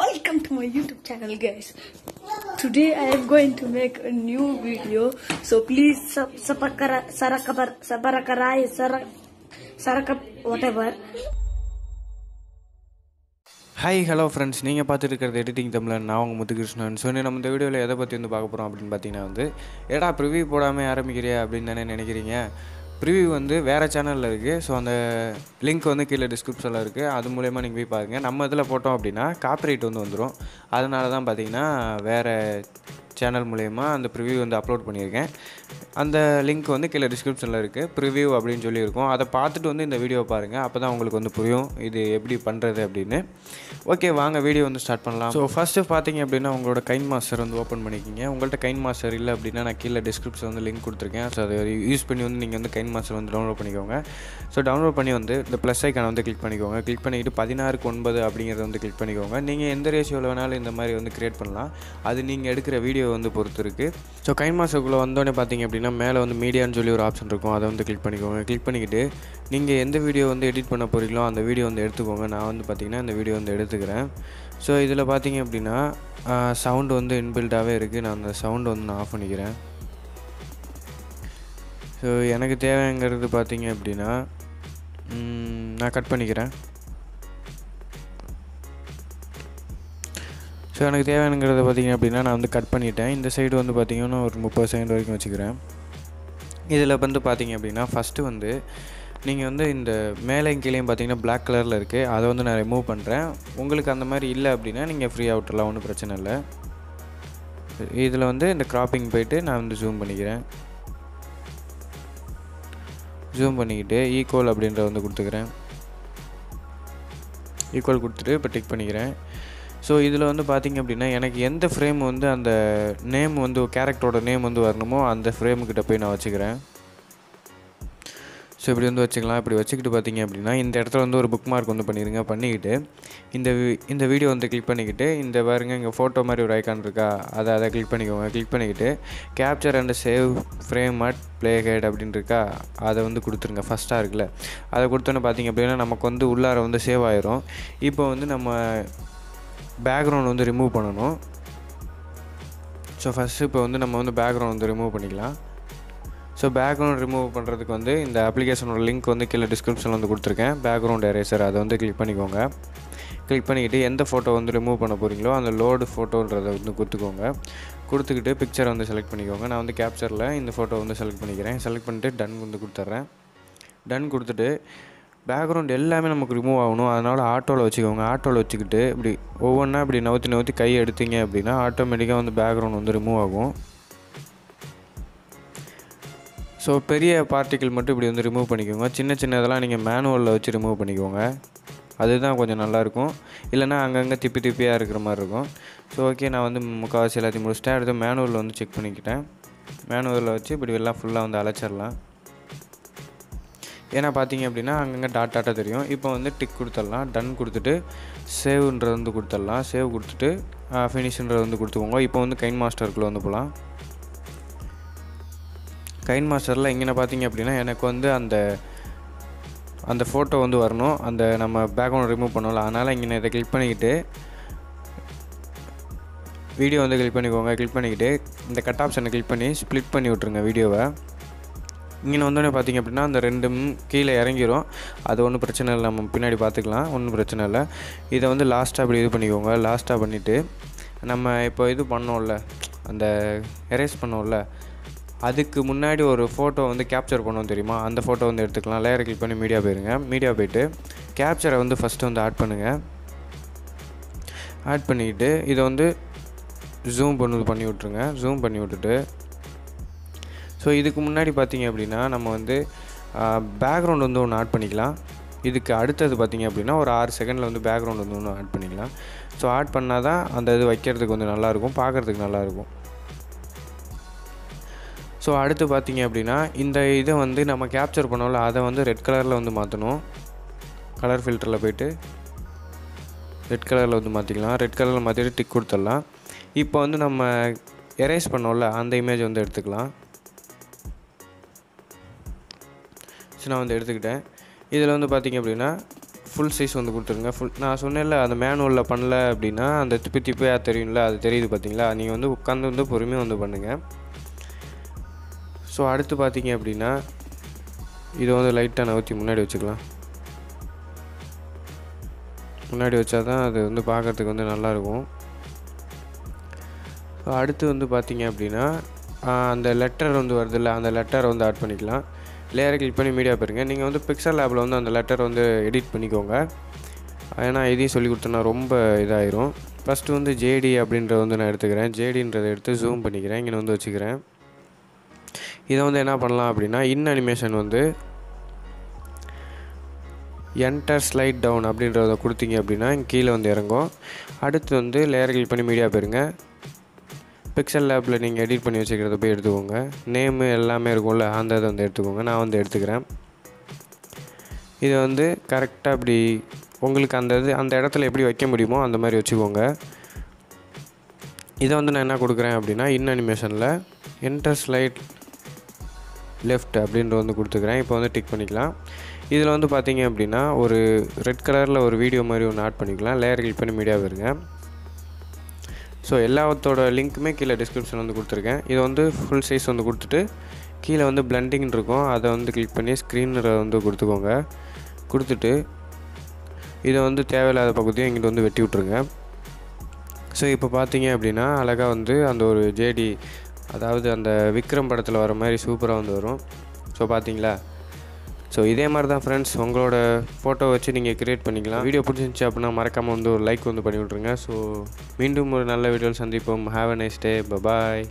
welcome to my YouTube channel, guys. Today I am going to make a new video, so please whatever. Hi, hello friends. நீங்கள் பார்த்துட்டு இருக்கிறது editing தமிழன். நான் உங்கள் Muthukrishnan. So நம்ம இந்த வீடியோவில் எதை பற்றி வந்து பார்க்க போகிறோம் அப்படின்னு பார்த்தீங்கன்னா ஏடா ப்ரிவியூ போடாமல் ஆரம்பிக்கிறியா அப்படின்னு தானே நினைக்கிறீங்க. ப்ரிவியூ வேறு சேனலில் இருக்குது. ஸோ அந்த லிங்க் கீழே டிஸ்கிரிப்ஷனில் இருக்குது. அது மூலயமா நீங்கள் போய் பாருங்கள். நம்ம இதில் போட்டோம் அப்படின்னா காப்பிரைட் வந்துடும். அதனால தான் பார்த்தீங்கன்னா வேறு சேனல் மூலயமா அந்த ப்ரிவியூ அப்லோட் பண்ணியிருக்கேன். அந்த லிங்க் கீழே டிஸ்கிரிப்ஷனில் இருக்குது. ப்ரிவியூ அப்படின்னு சொல்லியிருக்கோம். அதை பார்த்துட்டு இந்த வீடியோ பாருங்கள். அப்போ தான் உங்களுக்கு புரியும் இது எப்படி பண்ணுறது அப்படின்னு. ஓகே, வாங்க வீடியோ ஸ்டார்ட் பண்ணலாம். ஸோ ஃபஸ்ட்டு பார்த்தீங்க அப்படின்னா உங்களோட கைன்மாஸ்டர் ஓப்பன் பண்ணிக்கிங்க. உங்கள்கிட்ட கைன்மாஸ்டர் இல்லை அப்படின்னா நான் கீழே டிஸ்கிரிப்ஷன் லிங்க் கொடுத்துருக்கேன். ஸோ அதை யூஸ் பண்ணி நீங்கள் கைன்மாஸ்டர் டவுன்லோட் பண்ணிக்கோங்க. ஸோ டவுன்லோட் பண்ணி இந்த ப்ளஸ் ஐக்கானை கிளிக் பண்ணிக்கோங்க. கிளிக் பண்ணிக்கிட்டு 16:9 அப்படிங்கிறத கிளிக் பண்ணிக்கோங்க. நீங்கள் எந்த ரேஷியோவில் வேணாலும் இந்த மாதிரி க்ரியேட் பண்ணலாம். அது நீங்கள் எடுக்கிற வீடியோ பொறுத்து இருக்குது. ஸோ கைன்மாஸ்டருக்குள்ளே வந்தோடனே பார்த்தீங்க அப்படின்னா மேலே மீடியான்னு சொல்லி ஒரு ஆப்ஷன் இருக்கும். அதை கிளிக் பண்ணிக்கோங்க. கிளிக் பண்ணிக்கிட்டு நீங்கள் எந்த வீடியோ எடிட் பண்ண போகிறீங்களோ அந்த வீடியோ எடுத்துக்கோங்க. நான் பார்த்தீங்கன்னா இந்த வீடியோ எடுத்துக்கிறேன். ஸோ இதில் பார்த்தீங்க அப்படின்னா சவுண்டு இன்பில்டாகவே இருக்குது. நான் அந்த சவுண்டு நான் ஆஃப் பண்ணிக்கிறேன். ஸோ எனக்கு தேவைங்கிறது பார்த்தீங்க அப்படின்னா நான் கட் பண்ணிக்கிறேன். ஸோ எனக்கு தேவையானங்கிறத பார்த்திங்க அப்படின்னா நான் கட் பண்ணிட்டேன். இந்த சைடு பார்த்திங்கன்னா ஒரு 30 செகண்ட் வரைக்கும் வச்சுக்கிறேன். இதில் பார்த்திங்க அப்படின்னா ஃபஸ்ட்டு நீங்கள் இந்த மேலேயும் கீழேயும் பார்த்திங்கன்னா பிளாக் கலரில் இருக்குது. அதை நான் ரிமூவ் பண்ணுறேன். உங்களுக்கு அந்த மாதிரி இல்லை அப்படின்னா நீங்கள் ஃப்ரீயாக விட்டுறலாம், ஒன்றும் பிரச்சனை இல்லை. இதில் இந்த கிராப்பிங் போய்ட்டு நான் ஜூம் பண்ணிக்கிறேன். ஜூம் பண்ணிக்கிட்டு ஈக்குவல் அப்படின்றத கொடுத்துக்கிறேன். ஈக்குவல் கொடுத்துட்டு இப்போ டிக் பண்ணிக்கிறேன். ஸோ இதில் பார்த்திங்க அப்படின்னா எனக்கு எந்த ஃப்ரேம் அந்த நேம் கேரக்டரோட நேம் வரணுமோ அந்த ஃப்ரேமுக்கிட்ட போய் நான் வச்சுக்கிறேன். ஸோ இப்படி வச்சுக்கலாம். இப்படி வச்சுக்கிட்டு பார்த்திங்க அப்படின்னா இந்த இடத்துல ஒரு புக் மார்க் பண்ணிடுங்க. பண்ணிக்கிட்டு இந்த வீடியோ கிளிக் பண்ணிக்கிட்டு இந்த பாருங்க இங்கே ஃபோட்டோ மாதிரி ஒரு ஐக்கான் இருக்கா, அதை கிளிக் பண்ணிக்கோங்க. கிளிக் பண்ணிக்கிட்டு capture and save frame at play guide அப்படின்னு இருக்கா, அதை கொடுத்துருங்க. ஃபஸ்ட்டாக இருக்குல்ல, அதை கொடுத்தோன்னே பார்த்திங்க அப்படின்னா நமக்கு உள்ளார சேவ் ஆயிரும். இப்போ நம்ம பேக்ரவுண்ட் ரிமூவ் பண்ணணும். ஸோ ஃபஸ்ட்டு இப்போ நம்ம பேக்ரவுண்ட் ரிமூவ் பண்ணிக்கலாம். ஸோ பேக்ரவுண்ட் ரிமூவ் பண்ணுறதுக்கு இந்த அப்ளிகேஷனோட லிங்க் கீழே டிஸ்கிரிப்ஷனில் கொடுத்துருக்கேன். பேக்ரவுண்ட் எரேசர் அதை கிளிக் பண்ணிக்கோங்க. கிளிக் பண்ணிக்கிட்டு எந்த ஃபோட்டோ ரிமூவ் பண்ண போகிறீங்களோ அந்த லோடு ஃபோட்டோன்றதை கொடுத்துக்கோங்க. கொடுத்துக்கிட்டு பிக்சரை செலக்ட் பண்ணிக்கோங்க. நான் கேப்சரில் இந்த ஃபோட்டோ செலக்ட் பண்ணிக்கிறேன். செலக்ட் பண்ணிட்டு டன் கொடுத்துட்றேன். டன் கொடுத்துட்டு பேக்ரவுண்ட் எல்லாமே நமக்கு ரிமூவ் ஆகணும். அதனால் ஆட்டோவில் வச்சுக்கோங்க. ஆட்டோவில் வச்சுக்கிட்டு இப்படி ஒவ்வொன்றா இப்படி நவுத்தி கை எடுத்தீங்க அப்படின்னா ஆட்டோமேட்டிக்காக பேக்ரவுண்ட் ரிமூவ் ஆகும். ஸோ பெரிய பார்ட்டிக்கிள் மட்டும் இப்படி ரிமூவ் பண்ணிக்கோங்க. சின்ன சின்னதெல்லாம் நீங்கள் மேனுவலில் வச்சு ரிமூவ் பண்ணிக்கோங்க. அதுதான் கொஞ்சம் நல்லாயிருக்கும். இல்லைனா அங்கங்கே திப்பியாக இருக்கிற மாதிரி இருக்கும். ஸோ ஓகே, நான் முக்கால்வாசி எல்லாத்தையும் முடிச்சிட்டேன். அடுத்து மேனுவலில் செக் பண்ணிக்கிட்டேன். மேனுவலில் வச்சு இப்படி எல்லாம் ஃபுல்லாக அழைச்சிடலாம். ஏன்னா பார்த்தீங்க அப்படின்னா அங்கங்கே டாட்டாக தெரியும். இப்போ டிக் கொடுத்துடலாம். டன் கொடுத்துட்டு சேவ்ன்றது கொடுத்துடலாம். சேவ் கொடுத்துட்டு ஃபினிஷ்ன்றது கொடுத்துக்கோங்க. இப்போ கைன்மாஸ்டருக்குள்ளே போகலாம். கைன்மாஸ்டரில் இங்கே பார்த்தீங்க அப்படின்னா எனக்கு அந்த ஃபோட்டோ வரணும். அந்த நம்ம பேக்ரவுண்ட் ரிமூவ் பண்ணோம்ல, அதனால் இங்கே இதை கிளிக் பண்ணிக்கிட்டு வீடியோ கிளிக் பண்ணிக்கோங்க. கிளிக் பண்ணிக்கிட்டு இந்த கட் ஆப்ஷனை கிளிக் பண்ணி ஸ்ப்ளிட் பண்ணி விட்ருங்க வீடியோவை. இங்கே வந்தோடனே பார்த்திங்க அப்படின்னா அந்த ரெண்டும் கீழே இறங்கிடும். அது ஒன்றும் பிரச்சனை இல்லை, நம்ம பின்னாடி பார்த்துக்கலாம், ஒன்றும் பிரச்சனை இல்லை. இதை லாஸ்ட்டாக அப்படி இது பண்ணிக்கோங்க. லாஸ்ட்டாக பண்ணிவிட்டு நம்ம இப்போ இது பண்ணோம்ல, அந்த எரேஸ் பண்ணோம்ல, அதுக்கு முன்னாடி ஒரு ஃபோட்டோ கேப்சர் பண்ணோம் தெரியுமா, அந்த ஃபோட்டோ எடுத்துக்கலாம். லேயரை கிளிக் பண்ணி மீடியா போயிருங்க. மீடியா போய்ட்டு கேப்சரை ஃபஸ்ட்டு ஆட் பண்ணுங்கள். ஆட் பண்ணிக்கிட்டு இதை ஜூம் பண்ணி விட்ருங்க. ஜூம் பண்ணி விட்டுட்டு ஸோ இதுக்கு முன்னாடி பார்த்திங்க அப்படின்னா நம்ம பேக்ரவுண்ட் ஒன்று ஆட் பண்ணிக்கலாம். இதுக்கு அடுத்தது பார்த்திங்க அப்படின்னா ஒரு 6 செகண்டில் பேக்ரவுண்ட் ஒன்று ஆட் பண்ணிக்கலாம். ஸோ ஆட் பண்ணால் தான் அந்த இது வைக்கிறதுக்கு நல்லாயிருக்கும், பார்க்குறதுக்கு நல்லாயிருக்கும். ஸோ அடுத்து பார்த்திங்க அப்படின்னா இந்த இதை நம்ம கேப்சர் பண்ணோம்ல, அதை ரெட் கலரில் மாற்றணும். கலர் ஃபில்டரில் போய்ட்டு ரெட் கலரில் மாற்றிக்கலாம். ரெட் கலரில் மாற்றிட்டு டிக் கொடுத்துடலாம். இப்போ நம்ம எரேஸ் பண்ணோம்ல அந்த இமேஜ் எடுத்துக்கலாம். ஸோ நான் எடுத்துக்கிட்டேன். இதில் பார்த்திங்க அப்படின்னா ஃபுல் சைஸ் வந்து கொடுத்துருங்க. நான் சொன்னேன்ல அந்த மேனுவலில் பண்ணல அப்படின்னா அந்த திப்பையாக தெரியும்ல, அது தெரியுது பார்த்தீங்களா? நீங்கள் வந்து உட்காந்து வந்து பொறுமையாக வந்து பண்ணுங்கள். ஸோ அடுத்து பார்த்தீங்க அப்படின்னா இதை வந்து லைட்டாக நகர்த்தி முன்னாடி வச்சுக்கலாம். முன்னாடி வச்சா தான் அது வந்து பார்க்குறதுக்கு வந்து நல்லாயிருக்கும். ஸோ அடுத்து வந்து பார்த்தீங்க அப்படின்னா அந்த லெட்டர் வந்து வருதில்ல, அந்த லெட்டரை வந்து ஆட் பண்ணிக்கலாம். லேயரை கிளிக் பண்ணி மீடியா போயிருங்க. நீங்கள் வந்து பிக்சல் லேபில் வந்து அந்த லெட்டர் வந்து எடிட் பண்ணிக்கோங்க. ஏன்னா இதையும் சொல்லி கொடுத்தோன்னா ரொம்ப இதாயிரும். ஃபஸ்ட்டு வந்து ஜேடி அப்படின்றத வந்து நான் எடுத்துக்கிறேன். ஜேடின்றதை எடுத்து ஜூம் பண்ணிக்கிறேன், இங்கே வந்து வச்சுக்கிறேன். இதை வந்து என்ன பண்ணலாம் அப்படின்னா அனிமேஷன் வந்து என்டர் ஸ்லைட் டவுன் அப்படின்றத கொடுத்தீங்க அப்படின்னா இங்கே கீழே வந்து இறங்கும். அடுத்து வந்து லேயர் கிளிக் பண்ணி மீடியா போயிருங்க. பிக்சல் லேபில் நீங்கள் எடிட் பண்ணி வச்சுக்கிறத போய் எடுத்துக்கோங்க. நேமு எல்லாமே இருக்கும்ல, அந்த இதை வந்து எடுத்துக்கோங்க. நான் வந்து எடுத்துக்கிறேன். இதை வந்து கரெக்டாக இப்படி உங்களுக்கு அந்த இடத்துல எப்படி வைக்க முடியுமோ அந்த மாதிரி வச்சுக்கோங்க. இதை வந்து நான் என்ன கொடுக்குறேன் அப்படின்னா அனிமேஷனில் என்டர் ஸ்லைட் லெஃப்ட் அப்படின்ற வந்து கொடுத்துக்கிறேன். இப்போ வந்து டிக் பண்ணிக்கலாம். இதில் வந்து பார்த்தீங்க அப்படின்னா ஒரு ரெட் கலரில் ஒரு வீடியோ மாதிரி ஒன்று ஆட் பண்ணிக்கலாம். லேயர் கிளிக் பண்ணி மீடியா வருங்க. ஸோ எல்லாத்தோட லிங்க்குமே கீழே டிஸ்கிரிப்ஷன் வந்து கொடுத்துருக்கேன். இதை வந்து ஃபுல் சைஸ் வந்து கொடுத்துட்டு கீழே வந்து பிளண்டிங் இருக்கும், அதை வந்து கிளிக் பண்ணி ஸ்க்ரீனில் வந்து கொடுத்துக்கோங்க. கொடுத்துட்டு இதை வந்து தேவையில்லாத பக்கத்தையும் இங்கிட்ட வந்து வெட்டி விட்ருங்க. ஸோ இப்போ பார்த்தீங்க அப்படின்னா அழகாக வந்து அந்த ஒரு ஜேடி, அதாவது அந்த விக்ரம் படத்தில் வர மாதிரி சூப்பராக வந்து வரும். ஸோ பார்த்தீங்களா? ஸோ இதே மாதிரி தான் ஃப்ரெண்ட்ஸ், உங்களோட ஃபோட்டோ வச்சு நீங்கள் க்ரியேட் பண்ணிக்கலாம். வீடியோ பிடிச்சிருந்துச்சி அப்படின்னா மறக்காமல் வந்து ஒரு லைக் வந்து பண்ணி விட்ருங்க. ஸோ மீண்டும் ஒரு நல்ல வீடியோவில் சந்திப்போம். Have a nice day. Bye.